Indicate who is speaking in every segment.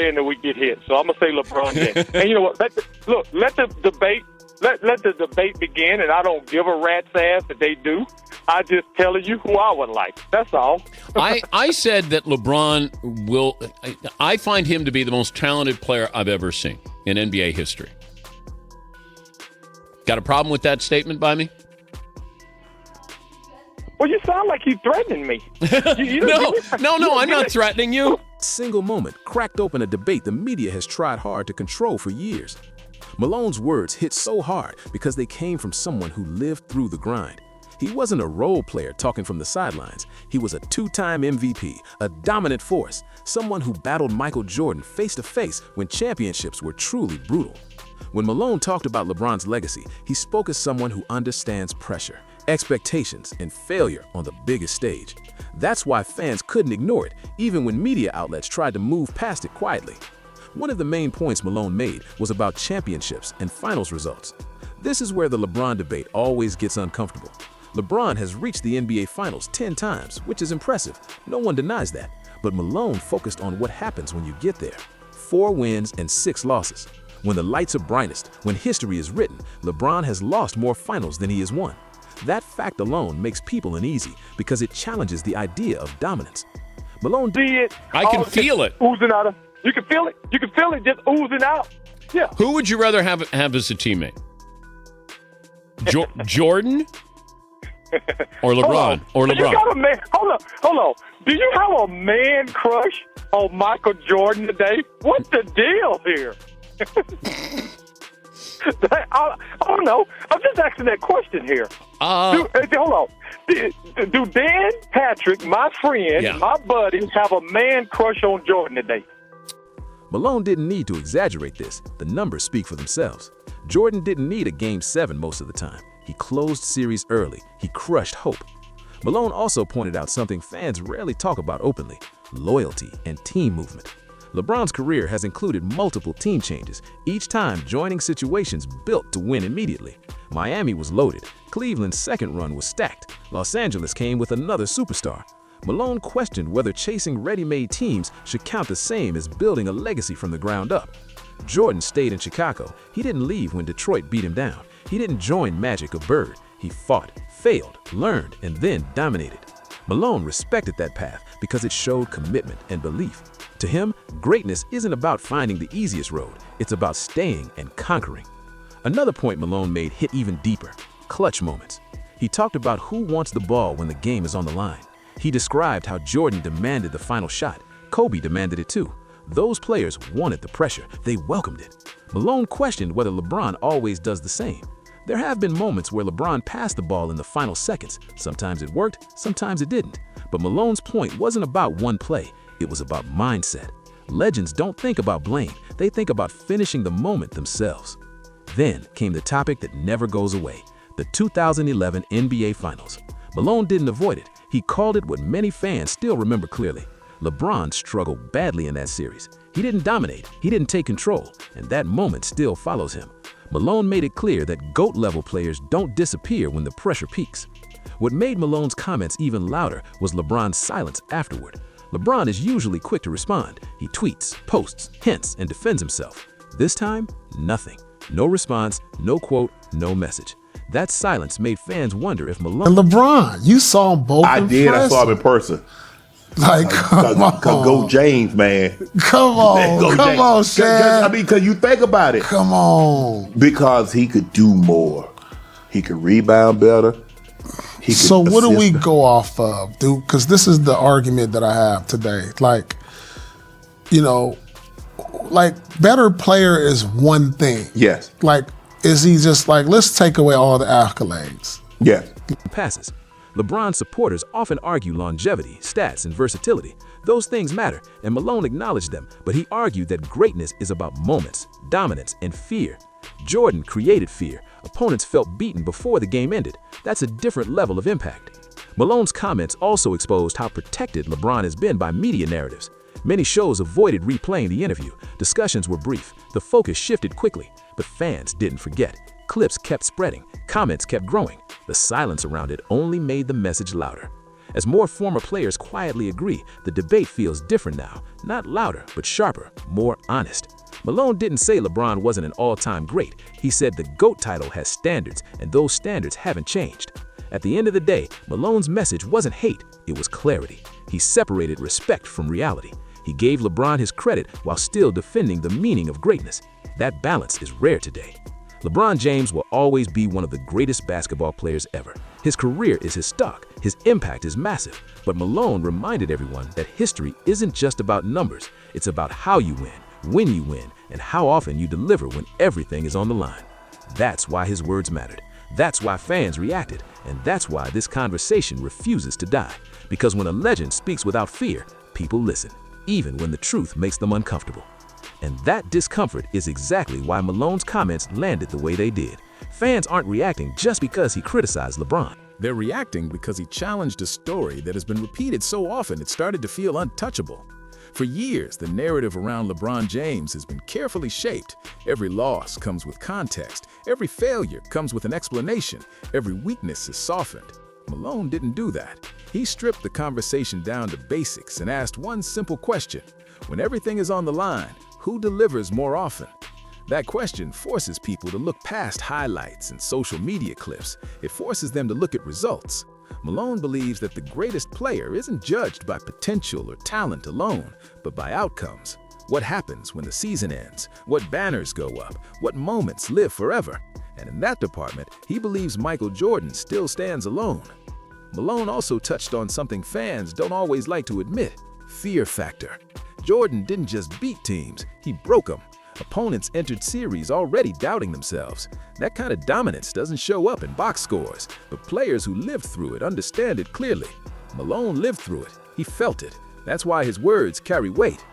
Speaker 1: saying that we get hit. So I'm gonna say LeBron James. And you know what? Let the debate begin. And I don't give a rat's ass that they do. I just telling you who I would like. That's all.
Speaker 2: I said that LeBron will. I find him to be the most talented player I've ever seen in NBA history. Got a problem with that statement by me?
Speaker 1: Well, you sound like you're threatening me.
Speaker 2: No, I'm not threatening you.
Speaker 3: Single moment cracked open a debate the media has tried hard to control for years. Malone's words hit so hard because they came from someone who lived through the grind. He wasn't a role player talking from the sidelines. He was a two-time MVP, a dominant force, someone who battled Michael Jordan face-to-face when championships were truly brutal. When Malone talked about LeBron's legacy, he spoke as someone who understands pressure, expectations, and failure on the biggest stage. That's why fans couldn't ignore it, even when media outlets tried to move past it quietly. One of the main points Malone made was about championships and finals results. This is where the LeBron debate always gets uncomfortable. LeBron has reached the NBA Finals 10 times, which is impressive. No one denies that. But Malone focused on what happens when you get there. 4 wins and 6 losses. When the lights are brightest, when history is written, LeBron has lost more finals than he has won. That fact alone makes people uneasy because it challenges the idea of dominance. Malone
Speaker 1: did.
Speaker 2: I can feel it.
Speaker 1: Oozing out of. You can feel it. You can feel it just oozing out. Yeah.
Speaker 2: Who would you rather have as a teammate? Jordan or LeBron? Or LeBron?
Speaker 1: You got a man. Hold on. Do you have a man crush on Michael Jordan today? What's the deal here? I don't know. I'm just asking that question here. Hold on. Do Dan Patrick, my friend, my buddy, have a man crush on Jordan today?
Speaker 3: Malone didn't need to exaggerate this. The numbers speak for themselves. Jordan didn't need a Game 7 most of the time. He closed series early. He crushed hope. Malone also pointed out something fans rarely talk about openly: loyalty and team movement. LeBron's career has included multiple team changes, each time joining situations built to win immediately. Miami was loaded. Cleveland's second run was stacked. Los Angeles came with another superstar. Malone questioned whether chasing ready-made teams should count the same as building a legacy from the ground up. Jordan stayed in Chicago. He didn't leave when Detroit beat him down. He didn't join Magic or Bird. He fought, failed, learned, and then dominated. Malone respected that path because it showed commitment and belief. To him, greatness isn't about finding the easiest road. It's about staying and conquering. Another point Malone made hit even deeper: clutch moments. He talked about who wants the ball when the game is on the line. He described how Jordan demanded the final shot. Kobe demanded it too. Those players wanted the pressure. They welcomed it. Malone questioned whether LeBron always does the same. There have been moments where LeBron passed the ball in the final seconds. Sometimes it worked, sometimes it didn't. But Malone's point wasn't about one play. It was about mindset. Legends don't think about blame. They think about finishing the moment themselves. Then came the topic that never goes away: the 2011 NBA Finals. Malone didn't avoid it. He called it what many fans still remember clearly. LeBron struggled badly in that series. He didn't dominate. He didn't take control. And that moment still follows him. Malone made it clear that GOAT-level players don't disappear when the pressure peaks. What made Malone's comments even louder was LeBron's silence afterward. LeBron is usually quick to respond. He tweets, posts, hints, and defends himself. This time, nothing. No response, no quote, no message. That silence made fans wonder if Malone...
Speaker 4: And LeBron, you saw them both in
Speaker 5: did.
Speaker 4: person.
Speaker 5: I saw him in person.
Speaker 4: Like, come on.
Speaker 5: Go James, man.
Speaker 4: Come on, Shad.
Speaker 5: I mean, because you think about it.
Speaker 4: Come on.
Speaker 5: Because he could do more. He could rebound better.
Speaker 4: So what do we go off of, dude? Because this is the argument that I have today. Like, you know, like, better player is one thing.
Speaker 5: Yes.
Speaker 4: Like, is he just like, let's take away all the accolades?
Speaker 5: Yes.
Speaker 3: Passes. LeBron supporters often argue longevity, stats, and versatility. Those things matter, and Malone acknowledged them, but he argued that greatness is about moments, dominance, and fear. Jordan created fear. Opponents felt beaten before the game ended. That's a different level of impact. Malone's comments also exposed how protected LeBron has been by media narratives. Many shows avoided replaying the interview. Discussions were brief. The focus shifted quickly, but fans didn't forget. Clips kept spreading. Comments kept growing. The silence around it only made the message louder. As more former players quietly agree, the debate feels different now, not louder, but sharper, more honest. Malone didn't say LeBron wasn't an all-time great. He said the GOAT title has standards, and those standards haven't changed. At the end of the day, Malone's message wasn't hate, it was clarity. He separated respect from reality. He gave LeBron his credit while still defending the meaning of greatness. That balance is rare today. LeBron James will always be one of the greatest basketball players ever. His career is his stock, his impact is massive. But Malone reminded everyone that history isn't just about numbers, it's about how you win, when you win, and how often you deliver when everything is on the line. That's why his words mattered. That's why fans reacted, and that's why this conversation refuses to die. Because when a legend speaks without fear, people listen, even when the truth makes them uncomfortable. And that discomfort is exactly why Malone's comments landed the way they did. Fans aren't reacting just because he criticized LeBron.
Speaker 6: They're reacting because he challenged a story that has been repeated so often it started to feel untouchable. For years, the narrative around LeBron James has been carefully shaped. Every loss comes with context. Every failure comes with an explanation. Every weakness is softened. Malone didn't do that. He stripped the conversation down to basics and asked one simple question. When everything is on the line, who delivers more often? That question forces people to look past highlights and social media clips. It forces them to look at results. Malone believes that the greatest player isn't judged by potential or talent alone, but by outcomes. What happens when the season ends? What banners go up? What moments live forever? And in that department, he believes Michael Jordan still stands alone. Malone also touched on something fans don't always like to admit: fear factor. Jordan didn't just beat teams, he broke them. Opponents entered series already doubting themselves. That kind of dominance doesn't show up in box scores, but players who lived through it understand it clearly. Malone lived through it. He felt it. That's why his words carry weight.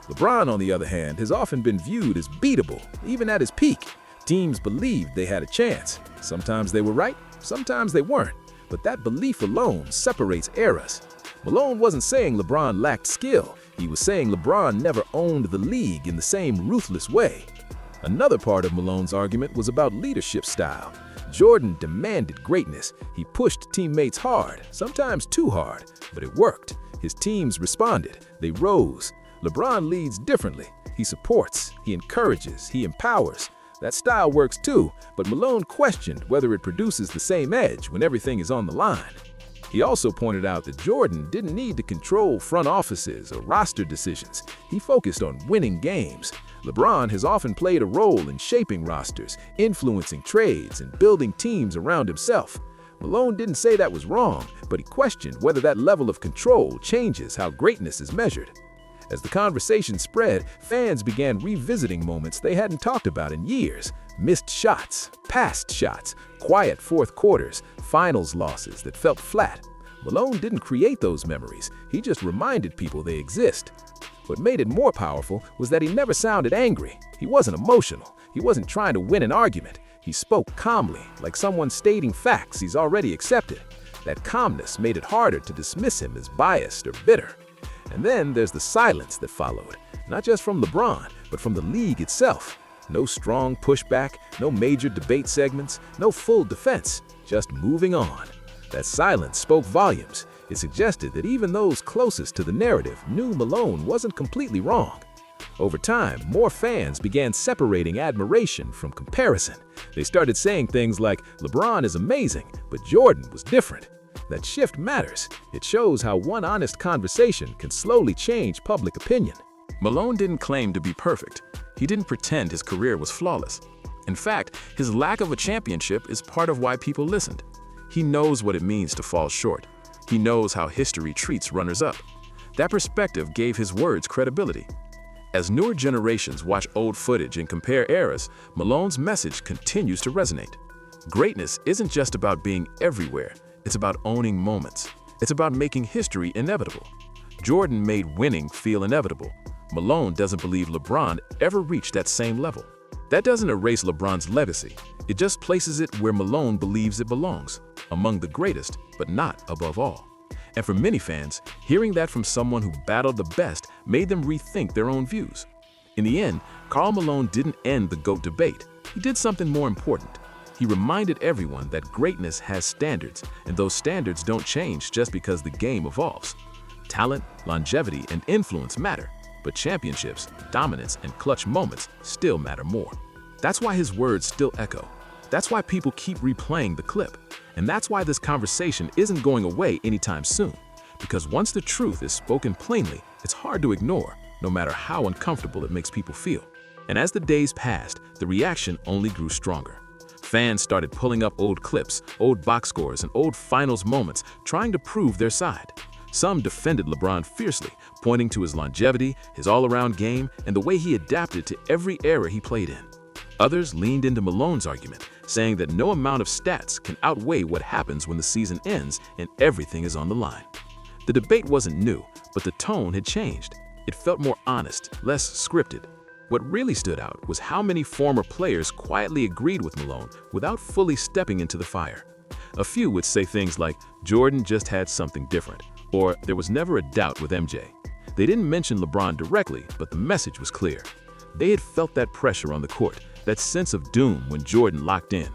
Speaker 6: LeBron, on the other hand, has often been viewed as beatable, even at his peak. Teams believed they had a chance. Sometimes they were right, sometimes they weren't. But that belief alone separates eras. Malone wasn't saying LeBron lacked skill. He was saying LeBron never owned the league in the same ruthless way. Another part of Malone's argument was about leadership style. Jordan demanded greatness. He pushed teammates hard, sometimes too hard, but it worked. His teams responded. They rose. LeBron leads differently. He supports, he encourages, he empowers. That style works too, but Malone questioned whether it produces the same edge when everything is on the line. He also pointed out that Jordan didn't need to control front offices or roster decisions. He focused on winning games. LeBron has often played a role in shaping rosters, influencing trades, and building teams around himself. Malone didn't say that was wrong, but he questioned whether that level of control changes how greatness is measured. As the conversation spread, fans began revisiting moments they hadn't talked about in years. Missed shots, past shots, quiet fourth quarters, finals losses that felt flat. Malone didn't create those memories, he just reminded people they exist. What made it more powerful was that he never sounded angry. He wasn't emotional. He wasn't trying to win an argument. He spoke calmly, like someone stating facts he's already accepted. That calmness made it harder to dismiss him as biased or bitter. And then there's the silence that followed, not just from LeBron, but from the league itself. No strong pushback, no major debate segments, no full defense, just moving on. That silence spoke volumes. It suggested that even those closest to the narrative knew Malone wasn't completely wrong. Over time, more fans began separating admiration from comparison. They started saying things like, LeBron is amazing, but Jordan was different. That shift matters. It shows how one honest conversation can slowly change public opinion.
Speaker 3: Malone didn't claim to be perfect. He didn't pretend his career was flawless. In fact, his lack of a championship is part of why people listened. He knows what it means to fall short. He knows how history treats runners-up. That perspective gave his words credibility. As newer generations watch old footage and compare eras, Malone's message continues to resonate. Greatness isn't just about being everywhere. It's about owning moments. It's about making history inevitable. Jordan made winning feel inevitable. Malone doesn't believe LeBron ever reached that same level. That doesn't erase LeBron's legacy. It just places it where Malone believes it belongs, among the greatest, but not above all. And for many fans, hearing that from someone who battled the best made them rethink their own views. In the end, Karl Malone didn't end the GOAT debate. He did something more important. He reminded everyone that greatness has standards, and those standards don't change just because the game evolves. Talent, longevity, and influence matter, but championships, dominance, and clutch moments still matter more. That's why his words still echo. That's why people keep replaying the clip. And that's why this conversation isn't going away anytime soon. Because once the truth is spoken plainly, it's hard to ignore, no matter how uncomfortable it makes people feel. And as the days passed, the reaction only grew stronger. Fans started pulling up old clips, old box scores, and old finals moments, trying to prove their side. Some defended LeBron fiercely, pointing to his longevity, his all-around game, and the way he adapted to every era he played in. Others leaned into Malone's argument, saying that no amount of stats can outweigh what happens when the season ends and everything is on the line. The debate wasn't new, but the tone had changed. It felt more honest, less scripted. What really stood out was how many former players quietly agreed with Malone without fully stepping into the fire. A few would say things like, "Jordan just had something different," or "There was never a doubt with MJ." They didn't mention LeBron directly, but the message was clear. They had felt that pressure on the court, that sense of doom when Jordan locked in.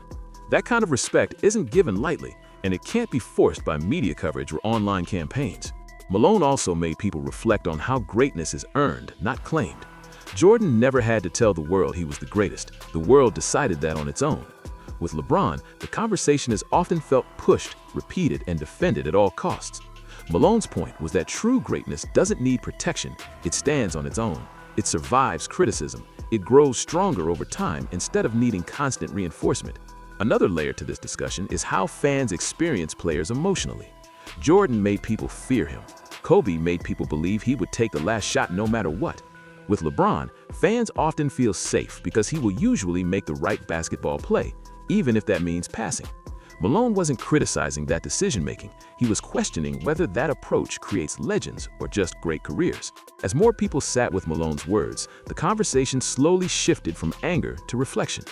Speaker 3: That kind of respect isn't given lightly, and it can't be forced by media coverage or online campaigns. Malone also made people reflect on how greatness is earned, not claimed. Jordan never had to tell the world he was the greatest. The world decided that on its own. With LeBron, the conversation has often felt pushed, repeated, and defended at all costs. Malone's point was that true greatness doesn't need protection. It stands on its own. It survives criticism. It grows stronger over time instead of needing constant reinforcement. Another layer to this discussion is how fans experience players emotionally. Jordan made people fear him. Kobe made people believe he would take the last shot no matter what. With LeBron, fans often feel safe because he will usually make the right basketball play, even if that means passing. Malone wasn't criticizing that decision-making. He was questioning whether that approach creates legends or just great careers. As more people sat with Malone's words, the conversation slowly shifted from anger to reflection.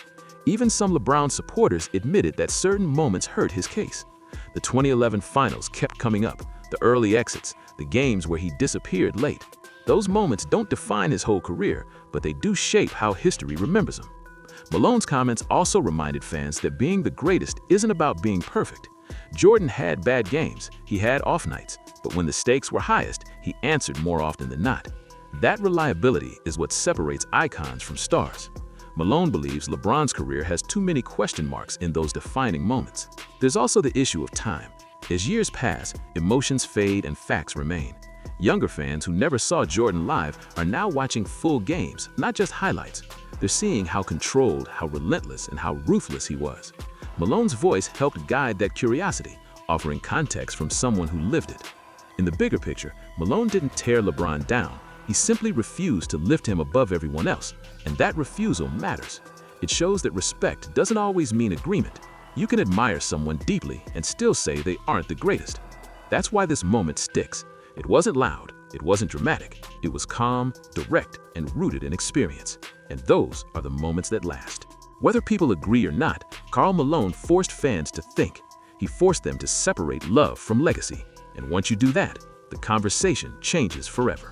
Speaker 3: Even some LeBron supporters admitted that certain moments hurt his case. The 2011 finals kept coming up, the early exits, the games where he disappeared late. Those moments don't define his whole career, but they do shape how history remembers him. Malone's comments also reminded fans that being the greatest isn't about being perfect. Jordan had bad games, he had off nights, but when the stakes were highest, he answered more often than not. That reliability is what separates icons from stars. Malone believes LeBron's career has too many question marks in those defining moments. There's also the issue of time. As years pass, emotions fade and facts remain. Younger fans who never saw Jordan live are now watching full games, not just highlights. They're seeing how controlled, how relentless, and how ruthless he was. Malone's voice helped guide that curiosity, offering context from someone who lived it. In the bigger picture, Malone didn't tear LeBron down. He simply refused to lift him above everyone else, and that refusal matters. It shows that respect doesn't always mean agreement. You can admire someone deeply and still say they aren't the greatest. That's why this moment sticks. It wasn't loud, it wasn't dramatic. It was calm, direct, and rooted in experience. And those are the moments that last. Whether people agree or not, Karl Malone forced fans to think. He forced them to separate love from legacy. And once you do that, the conversation changes forever.